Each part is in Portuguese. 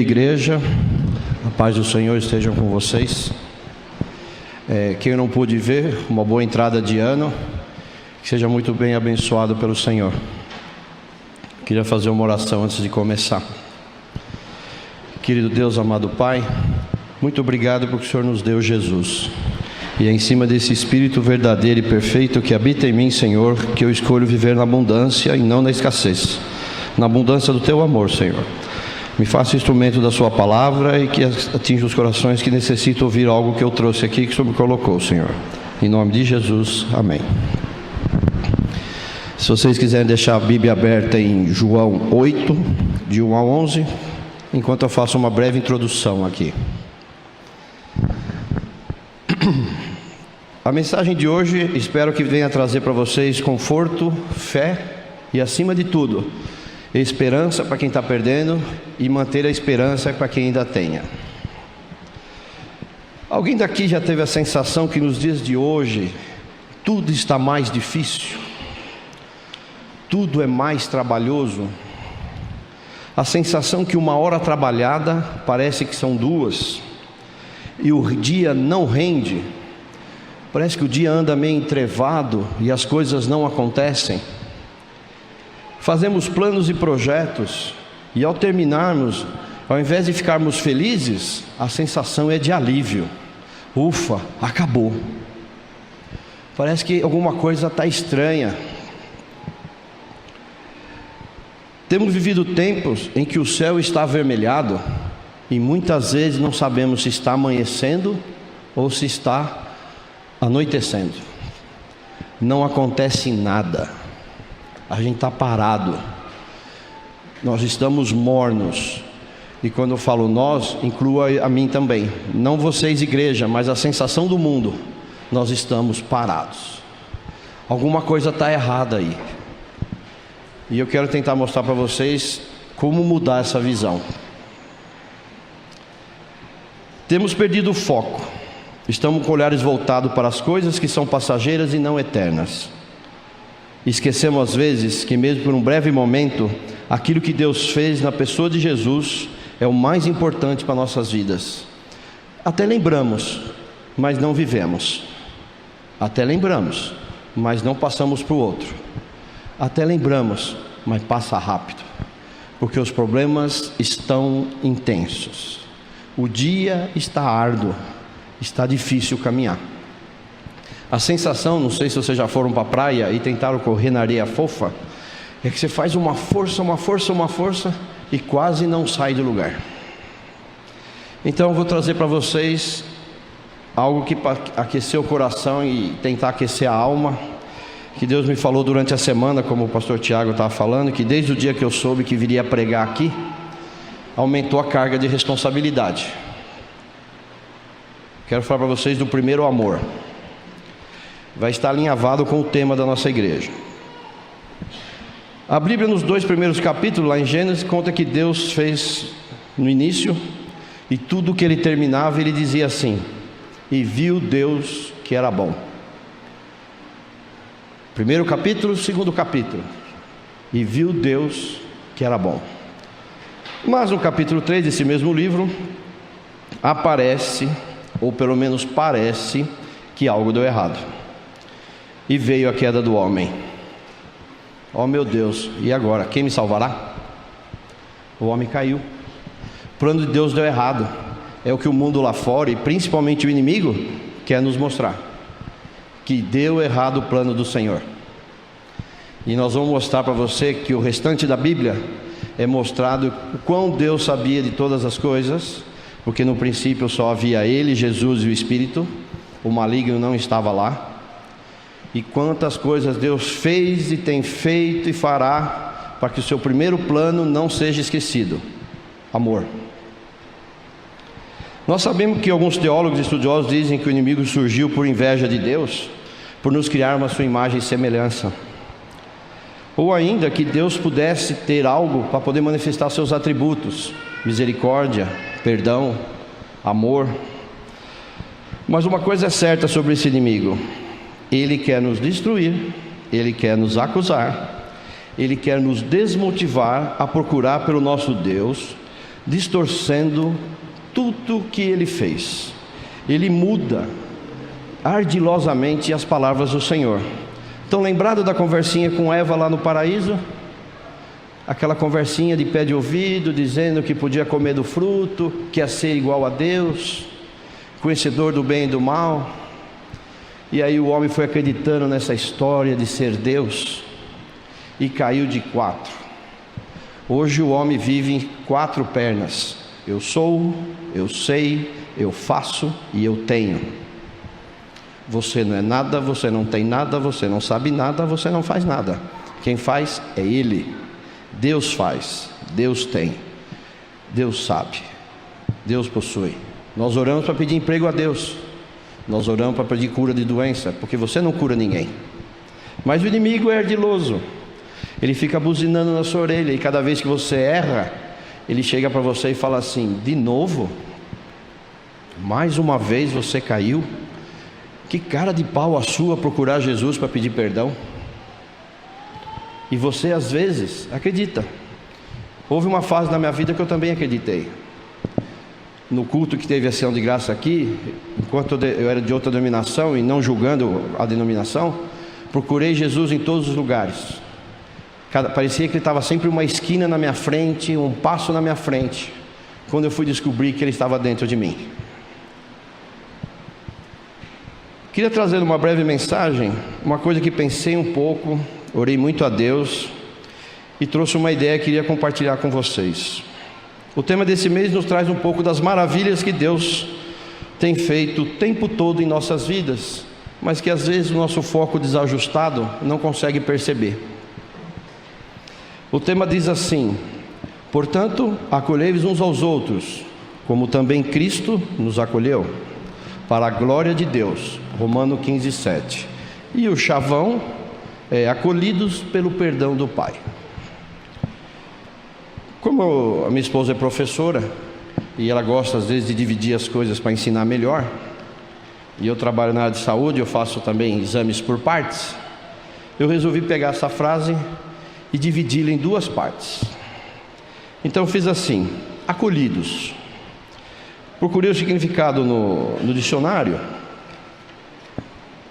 igreja, a paz do Senhor esteja com vocês. Quem não pôde ver, uma boa entrada de ano, que seja muito bem abençoado pelo Senhor. Queria fazer uma oração antes de começar. Querido Deus, amado Pai, muito obrigado porque o Senhor nos deu Jesus. E é em cima desse Espírito verdadeiro e perfeito que habita em mim, Senhor, que eu escolho viver na abundância e não na escassez. Na abundância do Teu amor, Senhor. Me faça instrumento da Sua palavra e que atinja os corações que necessitam ouvir algo que eu trouxe aqui, que o Senhor me colocou, Senhor. Em nome de Jesus, amém. Se vocês quiserem deixar a Bíblia aberta em João 8, de 1 a 11, enquanto eu faço uma breve introdução aqui. A mensagem de hoje espero que venha trazer para vocês conforto, fé e, acima de tudo, esperança para quem está perdendo e manter a esperança para quem ainda tenha. Alguém daqui já teve a sensação que nos dias de hoje tudo está mais difícil? Tudo é mais trabalhoso? A sensação que uma hora trabalhada parece que são duas e o dia não rende. Parece que o dia anda meio entrevado e as coisas não acontecem. Fazemos planos e projetos e ao terminarmos, ao invés de ficarmos felizes, a sensação é de alívio. Ufa, acabou. Parece que alguma coisa está estranha. Temos vivido tempos em que o céu está avermelhado e muitas vezes não sabemos se está amanhecendo ou se está anoitecendo. Não acontece nada. A gente está parado. Nós estamos mornos. E quando eu falo nós, inclua a mim também. Não vocês, igreja, mas a sensação do mundo. Nós estamos parados. Alguma coisa está errada aí. E eu quero tentar mostrar para vocês como mudar essa visão. Temos perdido o foco. Estamos com olhares voltados para as coisas que são passageiras e não eternas. Esquecemos às vezes que mesmo por um breve momento, aquilo que Deus fez na pessoa de Jesus é o mais importante para nossas vidas. Até lembramos, mas não vivemos. Até lembramos, mas não passamos para o outro. Até lembramos, mas passa rápido, porque os problemas estão intensos. O dia está árduo, está difícil caminhar. A sensação, não sei se vocês já foram para a praia e tentaram correr na areia fofa, é que você faz uma força e quase não sai do lugar. Então eu vou trazer para vocês algo que para aquecer o coração e tentar aquecer a alma, que Deus me falou durante a semana, como o pastor Tiago estava falando, que desde o dia que eu soube que viria pregar aqui, aumentou a carga de responsabilidade. Quero falar para vocês do primeiro amor. Vai estar alinhavado com o tema da nossa igreja. A Bíblia nos 2 primeiros capítulos, lá em Gênesis, conta que Deus fez no início, e tudo que ele terminava, ele dizia assim: e viu Deus que era bom. Primeiro capítulo, segundo capítulo, e viu Deus que era bom. Mas no capítulo 3 desse mesmo livro, aparece, ou pelo menos parece, que algo deu errado. E veio a queda do homem. Oh meu Deus, e agora? Quem me salvará? O homem caiu. O plano de Deus deu errado. É o que o mundo lá fora, e principalmente o inimigo, quer nos mostrar. Que deu errado o plano do Senhor. E nós vamos mostrar para você que o restante da Bíblia é mostrado o quão Deus sabia de todas as coisas, porque no princípio só havia Ele, Jesus e o Espírito. O maligno não estava lá. E quantas coisas Deus fez e tem feito e fará para que o seu primeiro plano não seja esquecido: amor. Nós sabemos que alguns teólogos e estudiosos dizem que o inimigo surgiu por inveja de Deus, por nos criar uma sua imagem e semelhança, ou ainda que Deus pudesse ter algo para poder manifestar seus atributos: misericórdia, perdão, amor. Mas uma coisa é certa sobre esse inimigo: ele quer nos destruir, ele quer nos acusar, ele quer nos desmotivar a procurar pelo nosso Deus, distorcendo tudo que ele fez. Ele muda ardilosamente as palavras do Senhor. Então, lembrado da conversinha com Eva lá no paraíso? Aquela conversinha de pé de ouvido, dizendo que podia comer do fruto, que ia ser igual a Deus, conhecedor do bem e do mal. E aí o homem foi acreditando nessa história de ser Deus e caiu de 4. Hoje o homem vive em 4 pernas: eu sou, eu sei, eu faço e eu tenho. Você não é nada, você não tem nada, você não sabe nada, você não faz nada. Quem faz é Ele. Deus faz, Deus tem, Deus sabe, Deus possui. Nós oramos para pedir emprego a Deus, nós oramos para pedir cura de doença, porque você não cura ninguém. Mas o inimigo é ardiloso, ele fica buzinando na sua orelha, e cada vez que você erra, ele chega para você e fala assim: de novo? Mais uma vez você caiu? Que cara de pau a sua procurar Jesus para pedir perdão? E você às vezes acredita. Houve uma fase na minha vida que eu também acreditei. No culto que teve a ação de graça aqui, enquanto eu era de outra denominação e não julgando a denominação, procurei Jesus em todos os lugares. Parecia que ele estava sempre uma esquina na minha frente, um passo na minha frente, quando eu fui descobrir que ele estava dentro de mim. Queria trazer uma breve mensagem, uma coisa que pensei um pouco, orei muito a Deus e trouxe uma ideia que queria compartilhar com vocês. O tema desse mês nos traz um pouco das maravilhas que Deus tem feito o tempo todo em nossas vidas, mas que às vezes o nosso foco desajustado não consegue perceber. O tema diz assim: portanto, acolhei-vos uns aos outros, como também Cristo nos acolheu, para a glória de Deus. Romanos 15:7. E o chavão é: acolhidos pelo perdão do Pai. Como a minha esposa é professora e ela gosta às vezes de dividir as coisas para ensinar melhor, e eu trabalho na área de saúde, eu faço também exames por partes, eu resolvi pegar essa frase e dividi-la em 2 partes. Então eu fiz assim: acolhidos. Procurei o significado no dicionário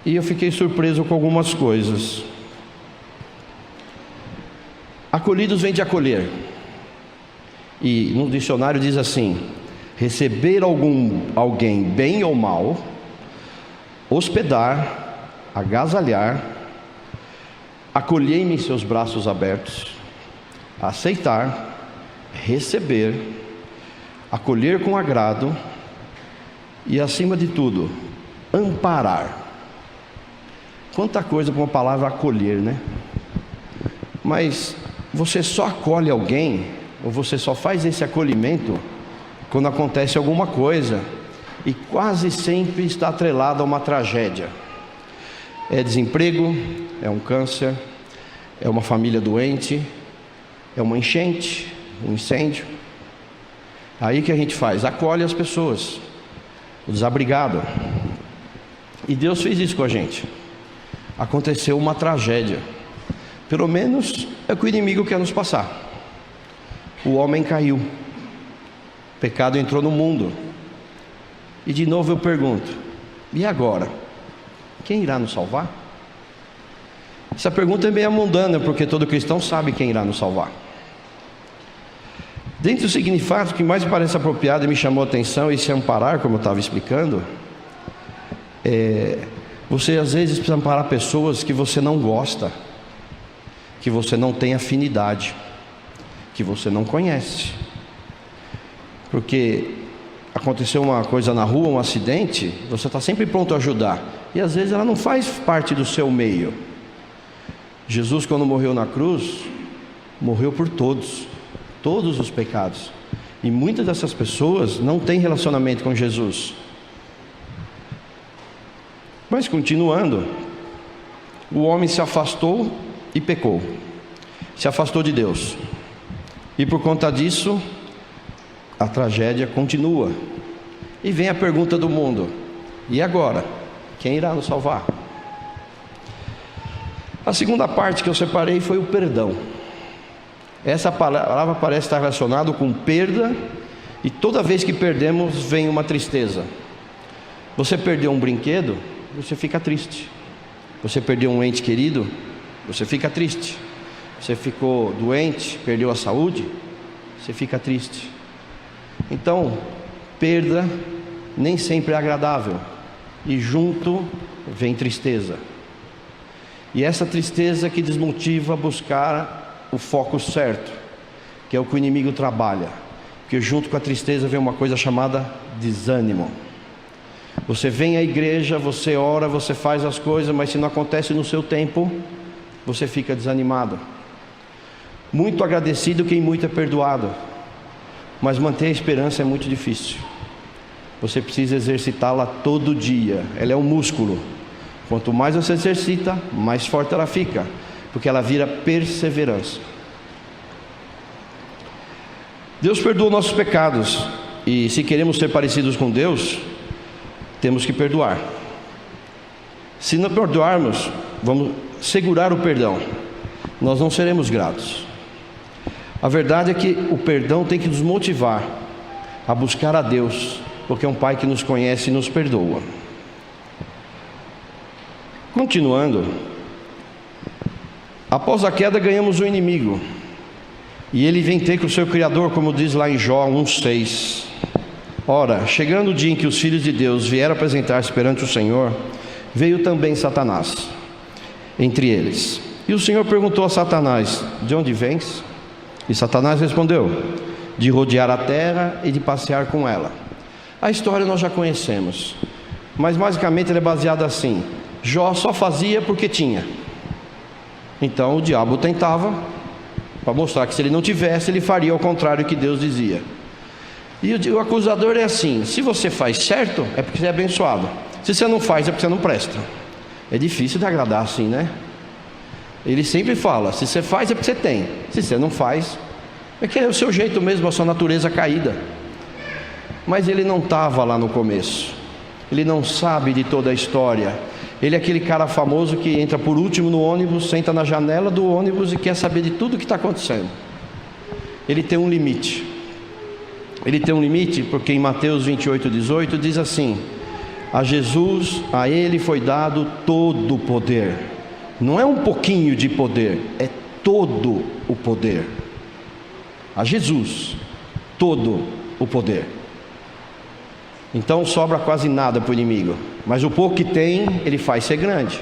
e eu fiquei surpreso com algumas coisas. Acolhidos vem de acolher, e no dicionário diz assim: receber alguém bem ou mal, hospedar, agasalhar, acolher-me em seus braços abertos, aceitar, receber, acolher com agrado e, acima de tudo, amparar. Quanta coisa com a palavra acolher, né? Mas você só acolhe alguém, ou você só faz esse acolhimento quando acontece alguma coisa, e quase sempre está atrelado a uma tragédia. É desemprego, é um câncer, é uma família doente, é uma enchente, um incêndio. Aí que a gente faz? Acolhe as pessoas, o desabrigado. E Deus fez isso com a gente. Aconteceu uma tragédia, pelo menos é o que o inimigo quer nos passar. O homem caiu, o pecado entrou no mundo. E de novo eu pergunto: e agora? Quem irá nos salvar? Essa pergunta é meio mundana, porque todo cristão sabe quem irá nos salvar. Dentre os significados que mais me parece apropriado e me chamou a atenção, esse amparar, como eu estava explicando, você às vezes precisa amparar pessoas que você não gosta, que você não tem afinidade, que você não conhece. Porque aconteceu uma coisa na rua, um acidente, você está sempre pronto a ajudar, e às vezes ela não faz parte do seu meio. Jesus, quando morreu na cruz, morreu por todos os pecados, e muitas dessas pessoas não têm relacionamento com Jesus. Mas continuando, o homem se afastou e pecou, se afastou de Deus, e por conta disso a tragédia continua. E vem a pergunta do mundo: e agora? Quem irá nos salvar? A segunda parte que eu separei foi o perdão. Essa palavra parece estar relacionada com perda E toda vez que perdemos, vem uma tristeza. Você perdeu um brinquedo, você fica triste. Você perdeu um ente querido, você fica triste. Você ficou doente, perdeu a saúde, você fica triste. Então, perda nem sempre é agradável. E junto vem tristeza. E essa tristeza que desmotiva a buscar o foco certo, que é o que o inimigo trabalha. Porque junto com a tristeza vem uma coisa chamada desânimo. Você vem à igreja, você ora, você faz as coisas, mas se não acontece no seu tempo, você fica desanimado. Muito agradecido quem muito é perdoado, mas manter a esperança é muito difícil. Você precisa exercitá-la todo dia. Ela é um músculo. Quanto mais você exercita, mais forte ela fica, porque ela vira perseverança. Deus perdoa nossos pecados, e se queremos ser parecidos com Deus, temos que perdoar. Se não perdoarmos, vamos segurar o perdão, nós não seremos gratos. A verdade é que o perdão tem que nos motivar a buscar a Deus, porque é um Pai que nos conhece e nos perdoa. Continuando, após a queda ganhamos um inimigo, e ele vem ter com o seu Criador, como diz lá em Jó 1:6. Ora, chegando o dia em que os filhos de Deus vieram apresentar-se perante o Senhor, veio também Satanás entre eles. E o Senhor perguntou a Satanás: de onde vens? E Satanás respondeu: de rodear a terra e de passear com ela. A história nós já conhecemos, mas basicamente ela é baseada assim: Jó só fazia porque tinha. Então o diabo tentava, para mostrar que se ele não tivesse, ele faria ao contrário do que Deus dizia. E o acusador é assim: se você faz certo, é porque você é abençoado. Se você não faz, é porque você não presta. É difícil de agradar assim, né? Ele sempre fala: se você faz, é porque você tem. Se você não faz, é que é o seu jeito mesmo, a sua natureza caída. Mas ele não estava lá no começo. Ele não sabe de toda a história. Ele é aquele cara famoso que entra por último no ônibus, senta na janela do ônibus e quer saber de tudo que está acontecendo. Ele tem um limite. Ele tem um limite porque em Mateus 28:18 diz assim: a Jesus, a ele foi dado todo o poder. Não é um pouquinho de poder, é todo o poder. A Jesus, todo o poder. Então sobra quase nada para o inimigo, mas o pouco que tem, ele faz ser grande.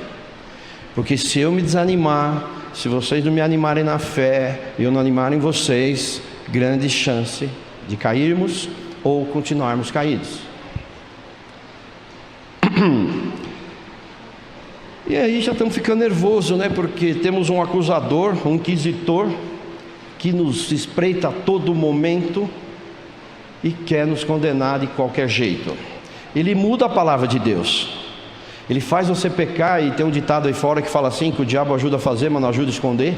Porque se eu me desanimar, se vocês não me animarem na fé, e eu não animarem vocês, grande chance de cairmos ou continuarmos caídos. E aí já estamos ficando nervosos, né? Porque temos um acusador, um inquisitor, que nos espreita a todo momento e quer nos condenar de qualquer jeito. Ele muda a palavra de Deus. Ele faz você pecar, e tem um ditado aí fora que fala assim, que o diabo ajuda a fazer, mas não ajuda a esconder.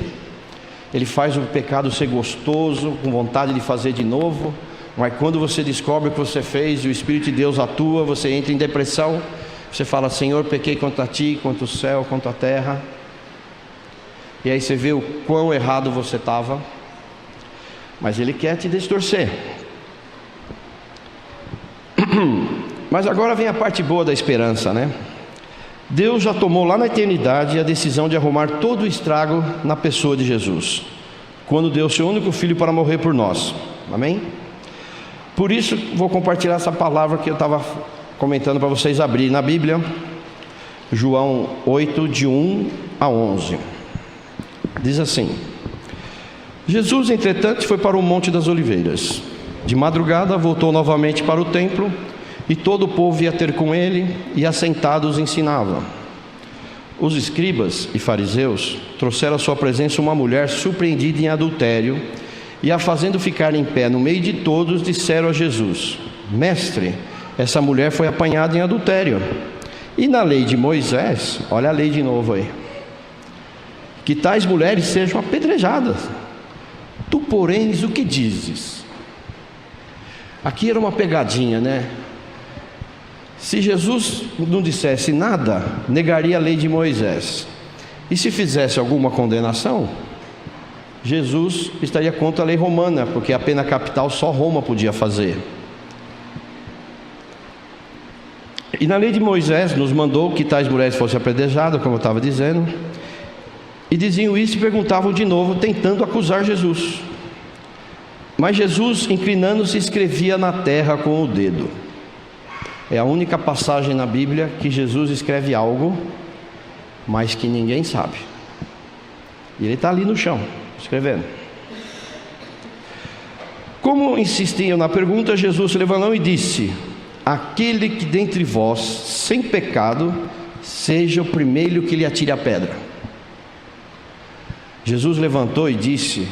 Ele faz o pecado ser gostoso, com vontade de fazer de novo. Mas quando você descobre o que você fez e o Espírito de Deus atua, você entra em depressão. Você fala: Senhor, pequei contra ti, contra o céu, contra a terra. E aí você vê o quão errado você estava. Mas ele quer te distorcer. Mas agora vem a parte boa da esperança, né? Deus já tomou lá na eternidade a decisão de arrumar todo o estrago na pessoa de Jesus, quando deu seu único filho para morrer por nós. Amém? Por isso vou compartilhar essa palavra que eu estava comentando para vocês abrirem na Bíblia. João 8, de 1 a 11. Diz assim: Jesus, entretanto, foi para o Monte das Oliveiras. De madrugada voltou novamente para o templo, e todo o povo ia ter com ele, e assentados ensinava. Os escribas e fariseus trouxeram à sua presença uma mulher surpreendida em adultério, e a fazendo ficar em pé no meio de todos, disseram a Jesus: Mestre, essa mulher foi apanhada em adultério. E na lei de Moisés, olha a lei de novo aí, que tais mulheres sejam apedrejadas. Tu, porém, o que dizes? Aqui era uma pegadinha, né? Se Jesus não dissesse nada, negaria a lei de Moisés. E se fizesse alguma condenação, Jesus estaria contra a lei romana, porque a pena capital só Roma podia fazer. E na lei de Moisés nos mandou que tais mulheres fossem apedrejadas, como eu estava dizendo. E diziam isso e perguntavam de novo, tentando acusar Jesus. Mas Jesus, inclinando-se, escrevia na terra com o dedo. É a única passagem na Bíblia que Jesus escreve algo, mas que ninguém sabe. E ele está ali no chão, escrevendo. Como insistiam na pergunta, Jesus se levantou e disse: aquele que dentre vós, sem pecado, seja o primeiro que lhe atire a pedra. Jesus levantou e disse,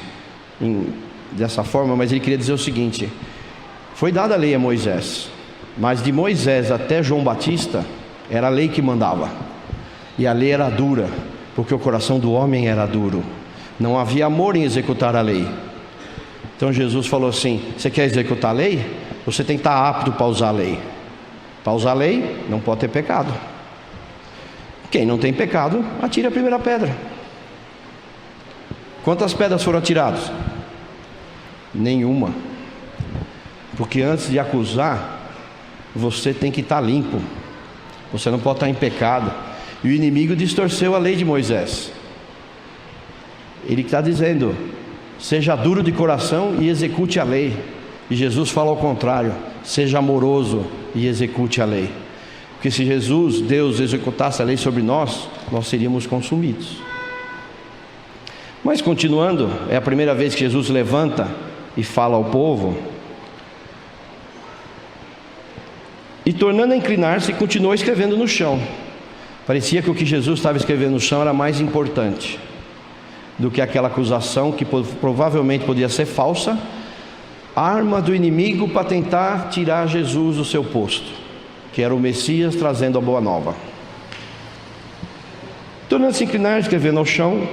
dessa forma, mas ele queria dizer o seguinte: foi dada a lei a Moisés, mas de Moisés até João Batista, era a lei que mandava. E a lei era dura, porque o coração do homem era duro. Não havia amor em executar a lei. Então Jesus falou assim: você quer executar a lei? Você tem que estar apto para usar a lei. Para usar a lei, não pode ter pecado. Quem não tem pecado, atire a primeira pedra. Quantas pedras foram atiradas? Nenhuma. Porque antes de acusar, você tem que estar limpo. Você não pode estar em pecado. E o inimigo distorceu a lei de Moisés. Ele está dizendo: seja duro de coração e execute a lei. E Jesus fala ao contrário: seja amoroso e execute a lei. Porque se Jesus, Deus, executasse a lei sobre nós, nós seríamos consumidos. Mas continuando, é a primeira vez que Jesus levanta e fala ao povo. E tornando a inclinar-se, continuou escrevendo no chão. Parecia que o que Jesus estava escrevendo no chão era mais importante do que aquela acusação que provavelmente podia ser falsa, arma do inimigo para tentar tirar Jesus do seu posto, que era o Messias trazendo a boa nova. Tornando-se a inclinar, escrevendo ao chão.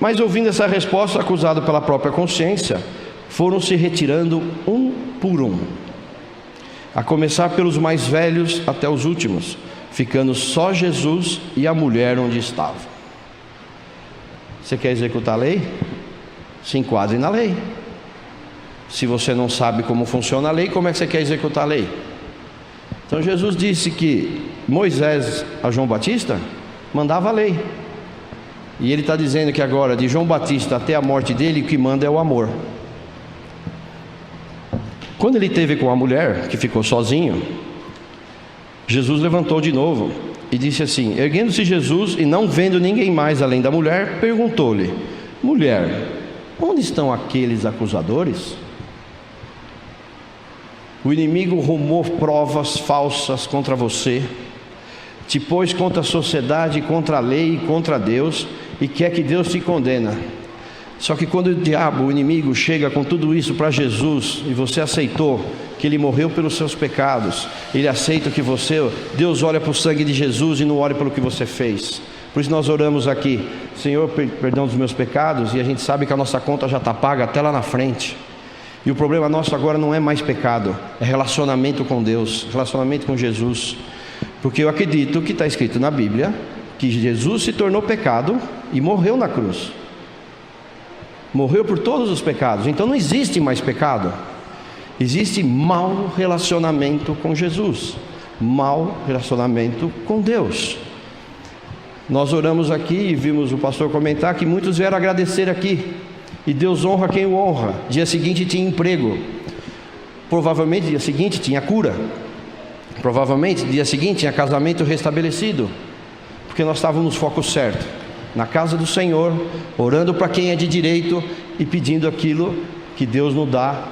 Mas ouvindo essa resposta, acusado pela própria consciência, foram se retirando um por um, a começar pelos mais velhos até os últimos, ficando só Jesus e a mulher onde estava. Você quer executar a lei? Se enquadre na lei. Se você não sabe como funciona a lei, como é que você quer executar a lei? Então Jesus disse que Moisés a João Batista mandava a lei. E ele está dizendo que agora, de João Batista até a morte dele, o que manda é o amor. Quando ele teve com a mulher, que ficou sozinho, Jesus levantou de novo e disse assim: erguendo-se Jesus e não vendo ninguém mais além da mulher, perguntou-lhe: mulher, onde estão aqueles acusadores? O inimigo rumou provas falsas contra você, te pôs contra a sociedade, contra a lei e contra Deus, e quer que Deus te condena. Só que quando o diabo, o inimigo, chega com tudo isso para Jesus, e você aceitou que Ele morreu pelos seus pecados, Ele aceita que Deus olha para o sangue de Jesus e não olha pelo que você fez. Por isso nós oramos aqui: Senhor, perdão dos meus pecados, e a gente sabe que a nossa conta já está paga até lá na frente. E o problema nosso agora não é mais pecado, é relacionamento com Deus, relacionamento com Jesus. Porque eu acredito que está escrito na Bíblia que Jesus se tornou pecado e morreu na cruz. Morreu por todos os pecados. Então não existe mais pecado. Existe mau relacionamento com Jesus, mau relacionamento com Deus. Nós oramos aqui e vimos o pastor comentar que muitos vieram agradecer aqui. E Deus honra quem o honra. Dia seguinte tinha emprego. Provavelmente dia seguinte tinha cura. Provavelmente dia seguinte tinha casamento restabelecido. Porque nós estávamos no foco certo, na casa do Senhor, orando para quem é de direito e pedindo aquilo que Deus nos dá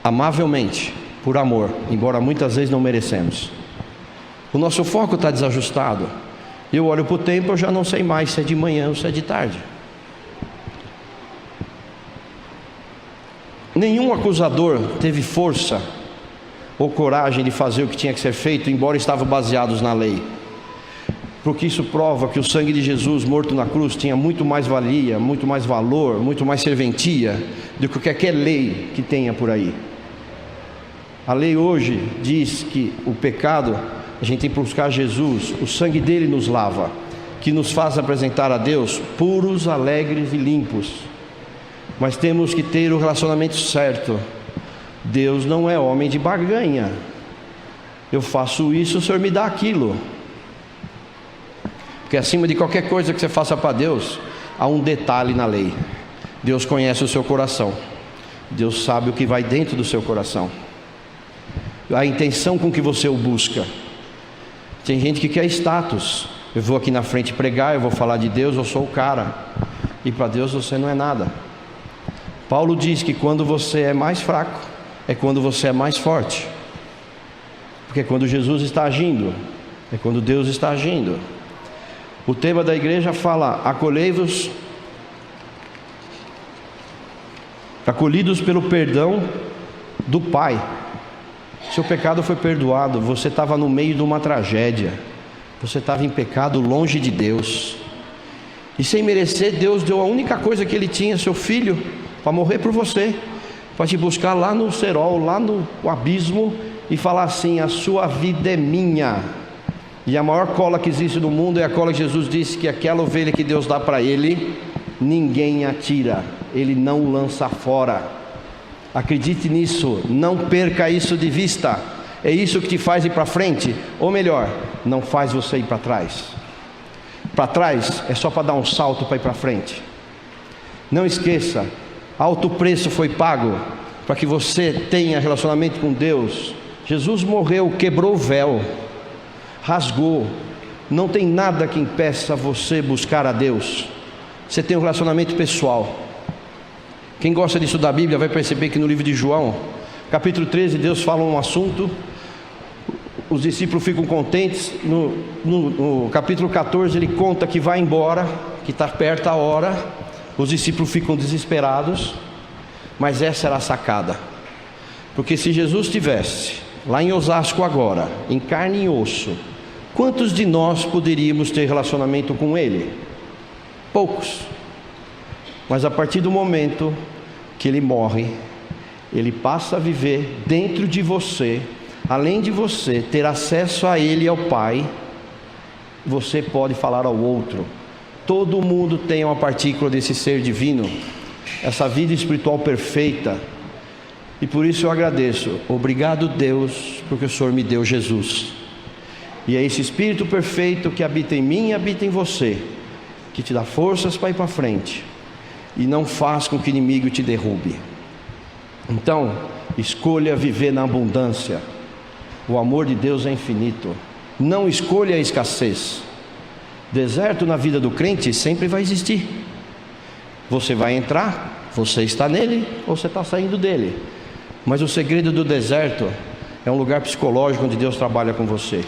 amavelmente, por amor, embora muitas vezes não merecemos. O nosso foco está desajustado. Eu olho para o tempo, eu já não sei mais se é de manhã ou se é de tarde. Nenhum acusador teve força ou coragem de fazer o que tinha que ser feito, embora estavam baseados na lei. Porque isso prova que o sangue de Jesus morto na cruz tinha muito mais valia, muito mais valor, muito mais serventia do que qualquer lei que tenha por aí. A lei hoje diz que o pecado, a gente tem que buscar Jesus, o sangue dele nos lava, que nos faz apresentar a Deus puros, alegres e limpos. mas temos que ter o relacionamento certo. Deus não é homem de barganha. Eu faço isso, o Senhor me dá aquilo. Porque acima de qualquer coisa que você faça para Deus, há um detalhe na lei. Deus conhece o seu coração. Deus sabe o que vai dentro do seu coração, a intenção com que você o busca. Tem gente que quer status. Eu vou aqui na frente pregar, eu vou falar de Deus, eu sou o cara. E para Deus você não é nada. Paulo diz que quando você é mais fraco, é quando você é mais forte. Porque é quando Jesus está agindo, é quando Deus está agindo. O tema da igreja fala: acolhei-vos, acolhidos pelo perdão do Pai. Seu pecado foi perdoado. Você estava no meio de uma tragédia, você estava em pecado longe de Deus, e sem merecer, Deus deu a única coisa que Ele tinha, seu Filho, para morrer por você, para te buscar lá no cerol, lá no abismo, e falar assim: a sua vida é minha. E a maior cola que existe no mundo é a cola que Jesus disse que aquela ovelha que Deus dá para Ele, ninguém atira, Ele não lança fora. Acredite nisso, não perca isso de vista. É isso que te faz ir para frente, ou melhor, não faz você ir para trás. Para trás é só para dar um salto para ir para frente. Não esqueça, alto preço foi pago para que você tenha relacionamento com Deus. Jesus morreu, quebrou o véu, rasgou. Não tem nada que impeça você buscar a Deus. Você tem um relacionamento pessoal. Quem gosta de estudar a Bíblia vai perceber que no livro de João, capítulo 13, Deus fala um assunto, os discípulos ficam contentes. No capítulo 14 ele conta que vai embora, que está perto a hora. Os discípulos ficam desesperados, mas essa era a sacada. Porque se Jesus estivesse lá em Osasco agora, em carne e osso, quantos de nós poderíamos ter relacionamento com Ele? Poucos. Mas a partir do momento que Ele morre, Ele passa a viver dentro de você. Além de você ter acesso a Ele e ao Pai, você pode falar ao outro. Todo mundo tem uma partícula desse ser divino, essa vida espiritual perfeita. E por isso eu agradeço. Obrigado, Deus, porque o Senhor me deu Jesus. E é esse Espírito perfeito que habita em mim e habita em você, que te dá forças para ir para frente e não faz com que o inimigo te derrube. Então, escolha viver na abundância. O amor de Deus é infinito. Não escolha a escassez. Deserto na vida do crente sempre vai existir. Você vai entrar, você está nele ou você está saindo dele. Mas o segredo do deserto é um lugar psicológico onde Deus trabalha com você.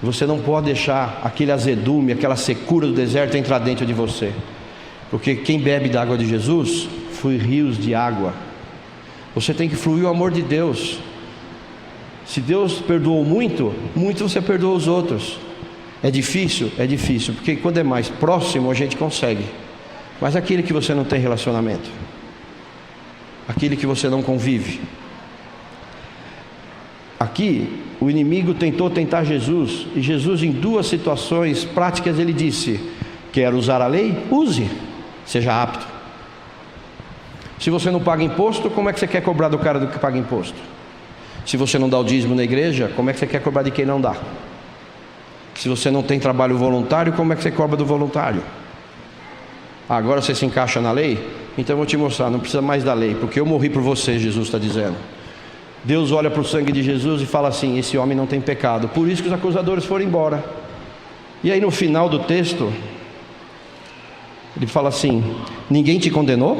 Você não pode deixar aquele azedume, aquela secura do deserto entrar dentro de você. Porque quem bebe da água de Jesus, flui rios de água. Você tem que fluir o amor de Deus. Se Deus perdoou muito, muito você perdoa os outros. É difícil? É difícil, porque quando é mais próximo a gente consegue. Mas aquele que você não tem relacionamento, aquele que você não convive. Aqui, o inimigo tentou tentar Jesus, e Jesus em duas situações práticas ele disse: quer usar a lei? Use, seja apto. Se você não paga imposto, como é que você quer cobrar do cara do que paga imposto? Se você não dá o dízimo na igreja, como é que você quer cobrar de quem não dá? Se você não tem trabalho voluntário, como é que você cobra do voluntário? Agora você se encaixa na lei? Então eu vou te mostrar, não precisa mais da lei, porque eu morri por você, Jesus está dizendo. Deus olha para o sangue de Jesus e fala assim: esse homem não tem pecado. Por isso que os acusadores foram embora. E aí no final do texto, ele fala assim: ninguém te condenou?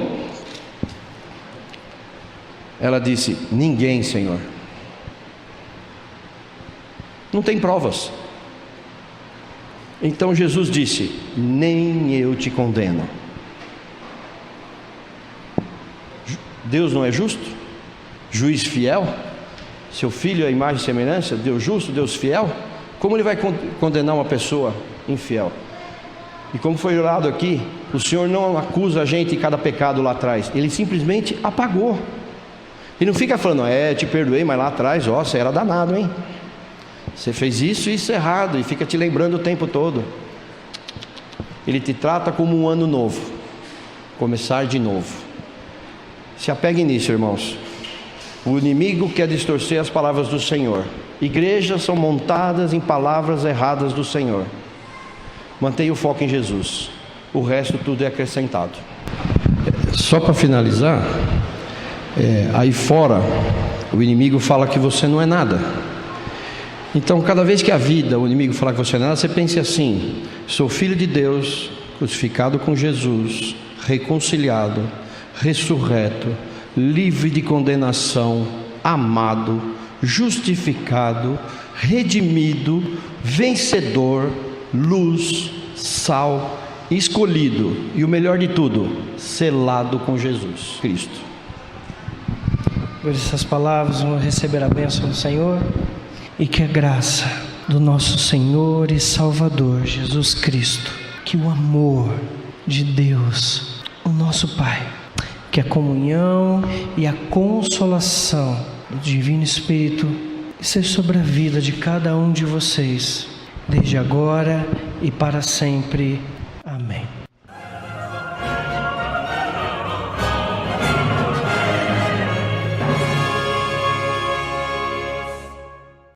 Ela disse: ninguém, Senhor. Não tem provas. Então Jesus disse: nem eu te condeno. Deus não é justo? Juiz fiel? Seu filho é a imagem e semelhança? Deus justo, Deus fiel? Como ele vai condenar uma pessoa infiel? E como foi orado aqui, o Senhor não acusa a gente de cada pecado lá atrás. Ele simplesmente apagou. Ele não fica falando: te perdoei, mas lá atrás, você era danado, hein? Você fez isso e isso errado, e fica te lembrando o tempo todo. Ele te trata como um ano novo, começar de novo. Se apeguem nisso, irmãos. O inimigo quer distorcer as palavras do Senhor. Igrejas são montadas em palavras erradas do Senhor. Mantenha o foco em Jesus. O resto tudo é acrescentado. Só para finalizar, aí fora o inimigo fala que você não é nada. Então cada vez que a vida, o inimigo falar que você não é nada, você pense assim: sou filho de Deus, crucificado com Jesus, reconciliado, ressurreto, livre de condenação, amado, justificado, redimido, vencedor, luz, sal, escolhido e o melhor de tudo, selado com Jesus Cristo. Por essas palavras vamos receber a bênção do Senhor, e que a graça do nosso Senhor e Salvador Jesus Cristo, que o amor de Deus, o nosso Pai, que a comunhão e a consolação do Divino Espírito seja sobre a vida de cada um de vocês, desde agora e para sempre.